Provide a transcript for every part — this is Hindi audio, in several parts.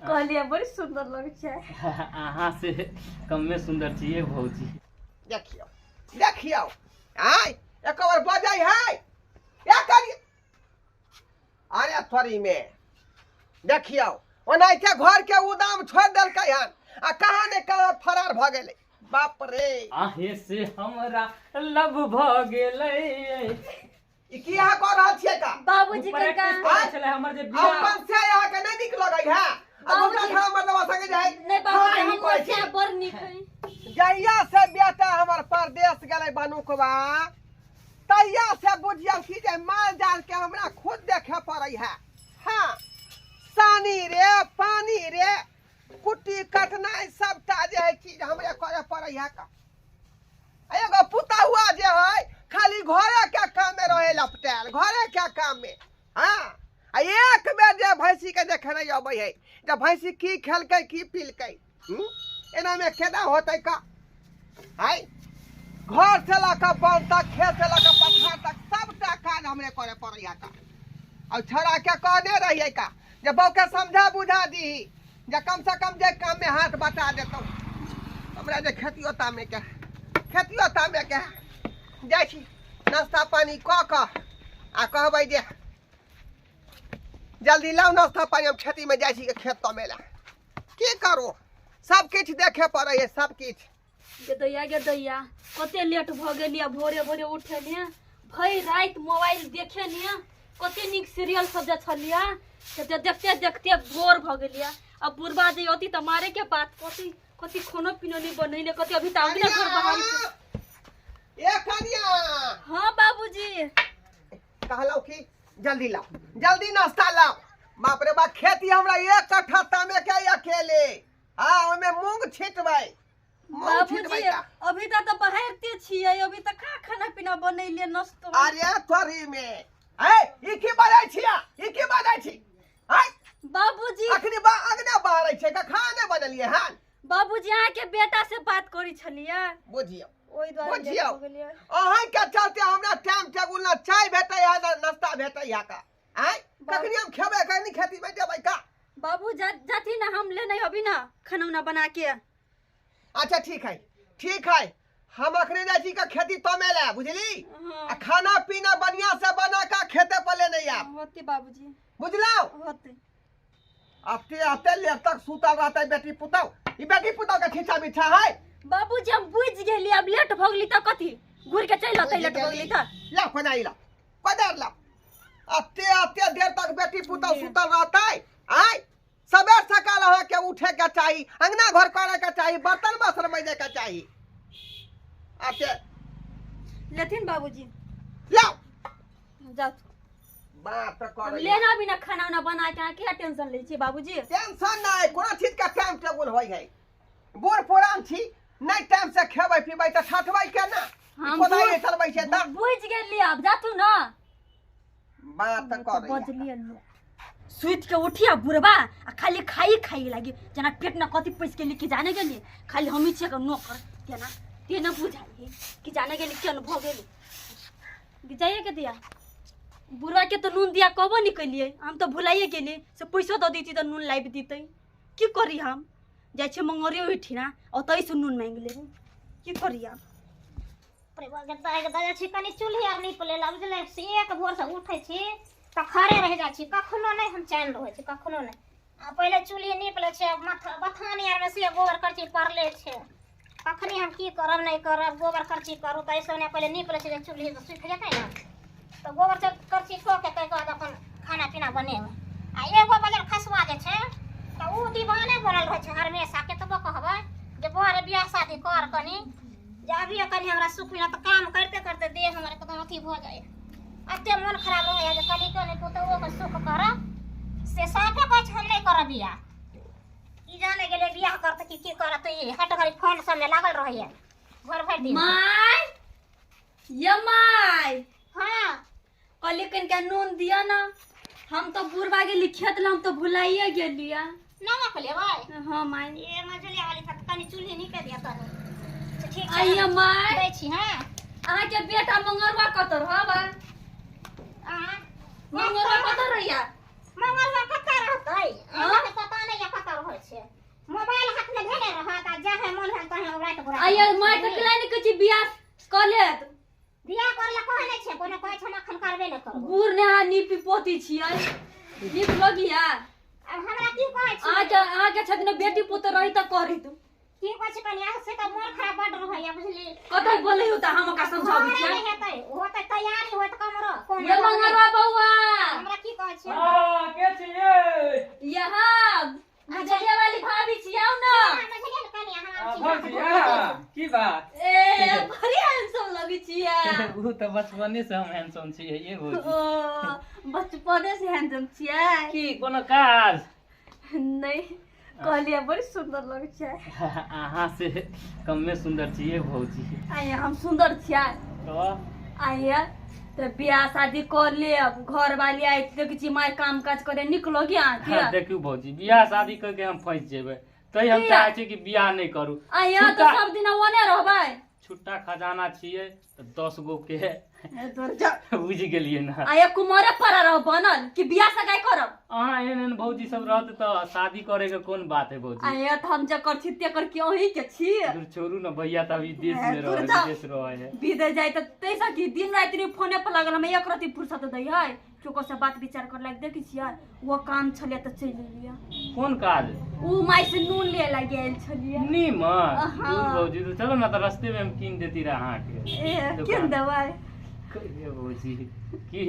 कहलिए बड़ी सुंदर लगे छै। अहाँ से कम में सुंदर चाहिए भौजी। देखियो देखियो आय एक बार बजाई है या करिए अरे थोड़ी में देखियो ओनाइते घर के उदाम छोड़ देलकै हन आ कहां ने कहां फरार भ गेलै। बाप रे आहे से हमरा लब भ गेलै। ई की यहाँ कर रहल छियै का बाबूजी के का चले हमर जे बियाह अपन से यहाँ के नहीं निक लगै है अब ओकरा खा मर्दवा संगे जाय नहीं बाबूजी हम से बड़ निक है। जहिया से बेटा हमर परदेश गेलै बनुकवा तहिया से बुझियौ कि जे माल जाल के हमरा खुद देखे पड़ै है। हां सानी रे पानी रे कुट्टी कटनाई सबटा जे है चीज हमरे करे पड़ै है का। एगो पुता हुआ जे है खाली घरे के काम में रहे लपटेल घरे के काम में। हाँ एक बेर जे भैंसी के देखे नहीं अबै है जब भैंसी की खेलकै की पीलकै एना में केना होतै का। है घर से लक बन तक खेत से लक पत्थर तक सबटा काज हमरे करे पड़ै है का। और छोड़ा के कहने रहिए का जे बहू के समझा बुझा दी जे कम से कम जे काम में हाथ बटा देतौ हमरा जे खेतियोता में के जाइ छी नाश्ता पानी क आ कहबै जे जल्दी लाओ नाश्ता पानी हम खेती में जाइ छी के खेत तमेला की करू सब किछ देखे पड़ै है सब किछ। गे दैया कते लेट भ गेलिया भोरे भोरे उठलिया भई रात मोबाइल देखेलिया कते निक सीरियल सब जे छलिया से देखते देखते भोर भ गेलिया। अब बुरबा जे होती त मारे के बात कति खाना पीना नहीं बनैले कति अभी तक ना घर बाहर ए कनिया हां बाबूजी कहलौ कि जल्दी लाओ जल्दी नाश्ता लाओ। बाप रे बा खेती हमरा एक कट्ठा तमे के अकेले हां ओमे मूंग छिटबै बाबूजी अभी तक तो बहारते छियै अभी तक का खाना पीना बनैले नाश्ता। अरे तोरी में ए ई की बाजै छिया ई की बाजै छी हाय बाबूजी अखनी बा अगने बाहरै छै का खाने बनलिए हन। बाबूजी अहाँ के बेटा से बात करी छलिया बुझियो ओइ द्वारा बुझियो हो गेलियै। अहाँ के चलते हमरा टाइम टेबुल ना चाय भेटै है ना नाश्ता भेटै है का। आय कखनी हम खेबै कखनी खेती में देबै का। बाबू जाती ना हम ले नहीं अभी ना खाना उना बना के। अच्छा ठीक है हम अखने जाइ छी का खेती तमेला बुझली हां आ खाना पीना बढ़िया से बना के खेते पर ले नहीं आ होते बाबूजी बुझलौ। होते अते लेट तक सुतल रहतै बेटी पुतौ ई बेटी पुतौ के खींचा बिछा है। बाबूजी हम बुझ गेली अब लेट भ गेली त कथि घुर के चल अतै लेट भ गेली त ला कोनाई ला पदर ला अते देर तक बेटी पुतौ सुतल रहतै। आय सबेर सकाल अहाँ के उठे के चाही अंगना घर करे के चाही बर्तन बासन मजे के चाही। अते लेथिन बाबूजी लाओ जाओ बात कर लेना भी ना खाना उना बना के क्या टेंशन ले छी बाबूजी। टेंशन नहीं कोनो चीज का टाइम टेबुल होय है बूढ़ पुरान छी नहीं टाइम से खेबै पीबै त ठठबै के ना हम कोदाई चलबै छै त बुझ गेली अब जातु ना बात कर बजलिए लो सुइत के उठिया बुरबा आ खाली खाई लागी जना पेट ना कति पैस के लिखि जाने गेली खाली हमी छे के नौकर केना ते ना बुझाई कि जाने गेली केन भ गेली जाइए के दिया बुरबा के तो नून दिया कबो निकलिए हम तो भुलाइए गेली से पैसा द देती त नून लाइब दीते की करी हम जाय छे मंगरियो उठिना ओतै से नून मांग लेबू की करी हम। प्रेमा के दया छी कनी चूल्ही आर नहीं पले बुझले से एक भोर से उठै छी त खरे रह जा छी कखनो नहीं हम चैन रहै छी कखनो नहीं। आ पहले चूल्ही नीपले छे माथा बथानी आर में से गोबर करची पड़ले छे कखनी हम की करब नहीं करब गोबर करची करू त ऐसे ने पहले नीपले छे चूल्ही तो सूख जतै ना तो गोबर से करची ठो के तै बाद अपन खाना पीना बनेब। आ एगो बजर खसवा जे छे त उ दीवाने बनल रह छे हमेशा के तो कहबै जे बोरे बियाह शादी कर कनी जाबी कनी हमरा सुख मिला त काम करते करते देह हमर एकदम अथी भ जाए अते मन खराब हो जाए कनी कनी पुतौ के सुख कर से साफे कछ हम नहीं करब बियाह ई जाने गेले बियाह करते की करत ई हट घरी फोन सब में लागल रहइए घर भर दिन माय ये माय हां कल कन के नून दिया ना हम तो बुरबा गेली खेत ला हम तो भुलाइए गेलिया नमक लेबै। हां माय ए मझलिया वाली त कनी चूल्ही नहीं के दिया त ठीक है आइए माय दै छी। हां अहाँ के बेटा मंगरवा कत रहबा आ मंगरवा कत रहिया मंगलवा कत रहतै हमरा के पता नहीं है कत आइए माय के किला ने कछि बियाह क लेत बियाह करला कहै नै छै कोनो कहै छै हम अखन करबे नै करब बूढ़ ने नीपी पोती छियै नीप लगिया अब हमरा की कहै छै आगे छथिन बेटी पुत्र रही त करी तू की कहै छै कनिया से त मोर खराब बड रहैया बुझली कतै बोलै हो त हम का समझाबै छियै नहीं हेतै होतै तैयारी होत कमरो कोन ये मंगरवा बौआ हमरा की कहै छै हां के छियै यहाँ मजलिया वाली भाभी छियौ न मजलिया कनिया हमरा भौजिया की बात ए बड़ी हैंडसम लगी छिया उ त बचपने से हम हैंडसम छियै ये भौजी ओ बचपने से हैंडसम छिया की कोनो काज नहीं कहलिए बड़ी सुंदर लगे छै अहाँ से कमे सुंदर छियै भौजी आइए हम सुंदर छिया तो आइए तो बियाह शादी कर ले अब घर वाली आई तो किसी माय काम काज करे निकलो गया क्या देखियो भौजी बियाह शादी करके हम फंस जेबै तै हम चाहै छी कि बियाह नहीं करू आइए तो सब दिन ओने रहबै छुट्टा खजाना छियै त 10 गो के जा बुझ गेलियै ना आइए कुमारे पर रह बनल कि बियाह सगाई करब अहाँ एहन भौजी सब रहत त शादी करे के कोन बात है भौजी आइए तो हम जकर छी तेकर की ओही के छी दूर छोड़ू ना भैया त अभी देश में दूर रहे जाओ। विदेश रहे है बीते जाए तो तैसा की दिन रात रे फोने पर लागल हम एक राति फुर्सत दै है चोको से बात विचार कर लाग देखि छियै वो काम छले त चलि लिया कोन काज उ माई से नून ले लगे आइल छलिए नीमन हाँ। दूर भौजी तो चलो ना तो रास्ते में हम कीन देती रहा अहाँ के ए दुकान। केन दवाई कहिए भौजी की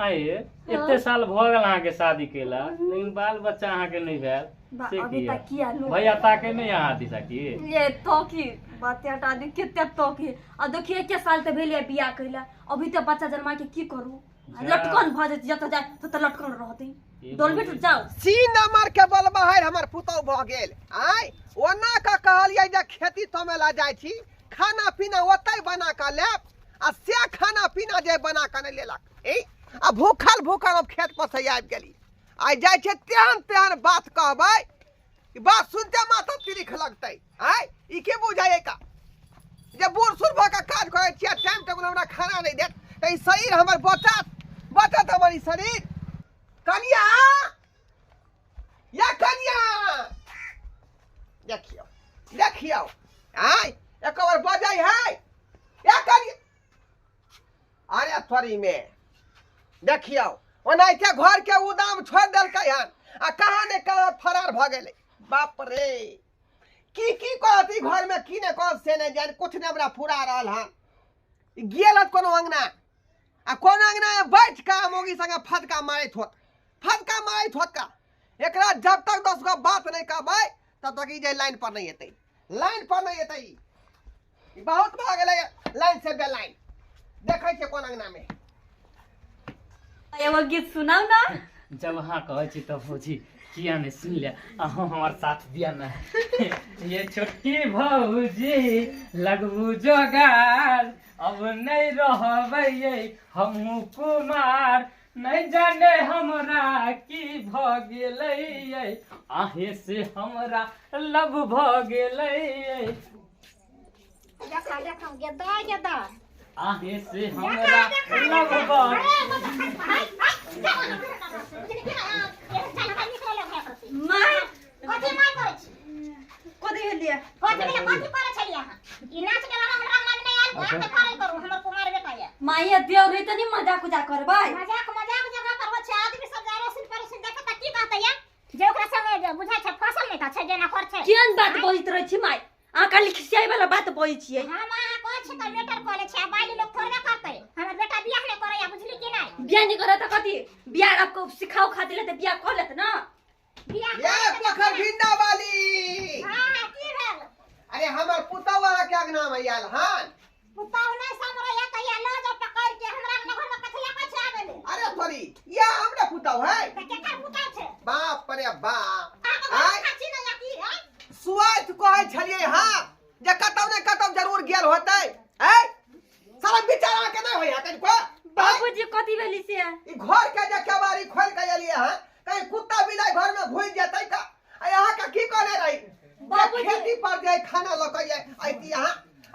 आये एते साल भ गेल अहाँ के शादी केला लेकिन बाल बच्चा अहाँ के नहीं भेल से अभी किया तक किया लो भैया ताके नहीं यहाँ दिशा की ये तो की बात हटा दी कितने तो की अब देखिए के साल ते भेलिए बियाह कइला अभी तो बच्चा जन्मा के की करू लटकन भ जात जत जाए तो लटकन रहते डोल बिट जाओ सी नंबर के बलबहार हमर पुतौ भ गेल आय ओना का कहलियै जे खेती तमेला जाइ छी खाना पीना ओतै बना के लेब आ से खाना पीना जे बना के नहीं लेलक ए आ भूखल अब खेत पर से आबि गेली आइ जाइ छै तेहन तेहन बात कहबै ई बात सुनते माथा तिरिख लगतै आय ई के बुझाइए का जे बूढ़ सूढ़ भऽ के काज करै छियै टाइम टेबल हमरा खाना नहीं देत त ई शरीर हमर बचत हमर ई शरीर कनिया या कनिया देखियो आय एक बार बजाई है या कनिया अरे थोड़ी में देखियो ओनाइते घर के उदाम छोड़ देलकै हन आ कहाँ ने कहाँ फरार भ गेलै बाप रे की कहती घर में की ने कह से नहीं जान कुछ ने हमरा फुरा रहल हन गेल कोनो अंगना आ कोनो अंगना में बैठ के मोगी संगे फटका मारैत होत का एकरा जब तक 10 गो बात नहीं कहबै तब तक ई जे लाइन पर नहीं एतै ई बहुत भ गेलै लाइन से बे लाइन देखै छै कोन अंगना में एगो गीत सुनाओ ना जब हाँ कहे छी तब भौजी किया नहीं सुन लिया अहाँ हमार साथ दिया ना ये छोटी भौजी लगबू जोगार अब नहीं रहबै हमहू कुमार नहीं जाने हमरा की भ गेलै आहे से हमरा लब भ गेलै देखा गेदा आहे से हमरा लब भ माय कथि माय करै छी कथि भेलिए कथि करे छलिए अहाँ ई नाच के हमरा में नहीं आयल बात करे करू हमर कुमार बेटा ये माय देव रे तनी मजाक करबै मजाक जगह पर हो छै आदमी सब जा रोशन परोसन देखत त की कहतै या जे ओकरा संगे बुझा छै फसल नहीं त छै जेना कर छै केहन बात बजित रहै छी माय आ काली खिसियाई वाला बात बजै छियै हम अहाँ कहै छी त मेटर कॉलेज छै बाली लोग थोड़े करतै हमर बेटा बियाह नहीं करैया बुझली कि नहीं बियाह नहीं करे त कथि बियाह आपको सिखाओ खातिर ले त बियाह कर लेत ना बियाह ये पोखर भिंडा वाली हां की भेल अरे हमर पुतौआ के अंगना में आयल हन पुताऊ नहीं समरैया कहिया ल जा पकड़ के हमरा अपने घर में कथि लकै छै आबे अरे थोड़ी ये हमरा पुतौ है त केकर पुताऊ छै बाप रे बाप आय खाची न या की है सुआत कहै छलिए हां जे कतौ ने कतौ जरूर गेल होतै ए सारा बिचारा के नहीं होय कनि को बाबूजी कथि भेली से ई घर के जे केवारी खोल के एलिए हन कहीं कुत्ता बिलाई घर में घुस जेतै का आ यहाँ का की करे रही बाबूजी खेती पर जाए खाना लकै आइती यहाँ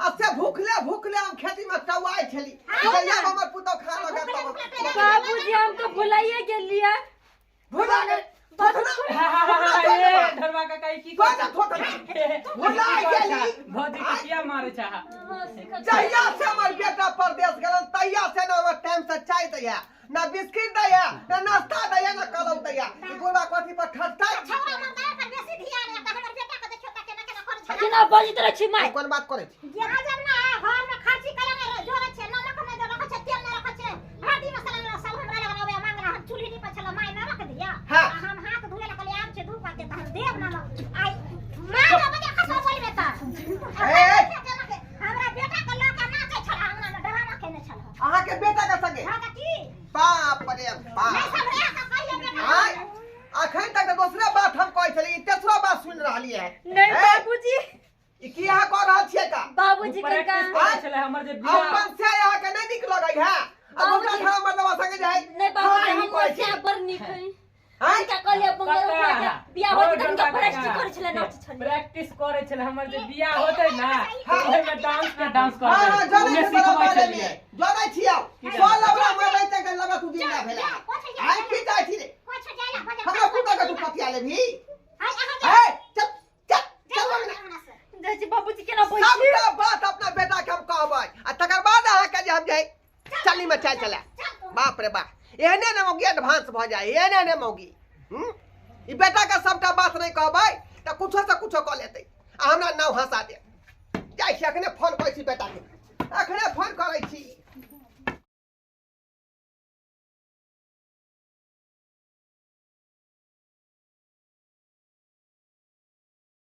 अब से भूखले हम खेती में टवाई छली जब हमर पुतौ खा लगा तब बाबूजी हम तो भुलाइए गेलिए भुला गए धरवा का कहीं की कौन थोथना भुला गेली भौजी के किया मारे चाह जहिया से हमर बेटा परदेश गेलन तहिया से ना हमर टाइम से चाय दैया ना बिस्किट दैया ना नाश्ता दैया ना कलौ दैया ई गोला कथी पर ठटता छौरा मर्दार पर बेसी ध्यान है त हमर बेटा के देखियो त केना केना कर छै केना बाजी तरह छी माय कोन बात करे छी जेना जब ना घर में खर्ची करे में जोरे छै नमक में जो रखे छै तेल में रखे छै हल्दी मसाला में सब हमरा लगा नबे मांग रहा चूल्ही नी पर छला माय ना रख दिया हाँ। हम हाथ धोए ला कहले आब छै धूप आके त हम देब नमक आई मां के बजे खसा बोल में त हमरा बेटा के लका नाचे छला अंगना में डरामा केने छला अहाँ के बेटा के संगे हां का की बाप रे बाप नहीं सब रे का कहिए बेटा आय अखन तक दूसरा बात हम कहै छली ई तेसरा बात सुन रहली है नहीं बाबूजी ई की अहाँ कह रहल छियै का बाबूजी के का प्रैक्टिस करे चले हमर जे बियाह अपन से अहाँ के नहीं निक लगै है अब दूसरा बाबूजी। खड़ा मर्दवा संगे जाय नहीं बाबूजी हाँ, हम कहै क्या छी। पर निक है हैं का कहले बंगलो के बियाह होत त का प्रैक्टिस करे छले नाच छले प्रैक्टिस करे छले हमर जे बियाह होते ना ओहे में डांस पे डांस हां हां करे जानै उन्हें छी सिखबै बारे छलिए में जानै छियै सो लबरा मरै तक लगा तू दिन ना भेला आइ की जाइ छी रे कुछ जाला बजे हमरा कुटा के तू पतिया ले भी आई अहाँ ए चल चल चल लगना जय बाबूजी केना बोल छी सबटा बात अपना बेटा के हम कहबै आ तकर बाद अहाँ के जे हम जाय चली में चल चला बाप रे बाप एहने ने मौगी एडवांस भ जाय एहने ने मौगी ई बेटा के सबटा बात नहीं कहबै त कुछो से कुछो क लेतै आ हमरा नाव हंसा दे जाइ छी अखने फोन करै छी बेटा के अखने फोन करै छी